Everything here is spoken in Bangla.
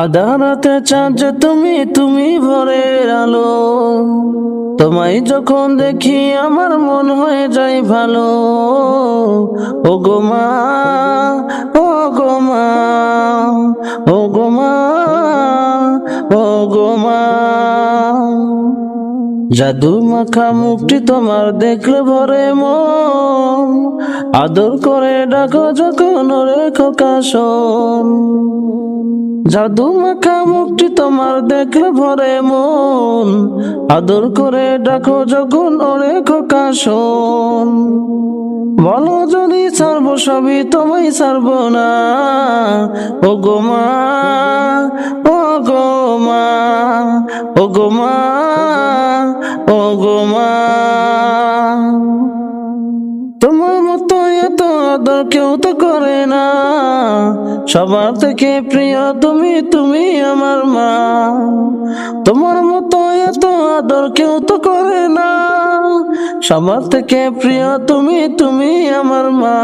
আধারাতে চাঁদ যে তুমি ভোরের আলো, তোমায় যখন দেখি আমার মন হয়ে যায় ভালো। ও গো মা, ও গো মা, ও গো মা, ও গো মা। জাদু মাখা মুখটি তোমার দেখলে ভরে মন, আদর করে ডাকো যখন ওরে খোকা শোন। জাদু মাখা মুখটি তোমার দেখলে ভরে মন, আদর করে ডাকো যখন ওরে খোকা শোন। বলো যদি ছাড়বো সবই তোমায় ছাড়বো না। ও গো মা, ও গো মা, ও গো মা, ও গো মা। তোমার মতো এত আদর কেউ তো করে না, সবার থেকে প্রিয় তুমি আমার মা। তোমার মতো এত আদর কেউ তো করে না, সবার থেকে প্রিয় তুমি আমার মা।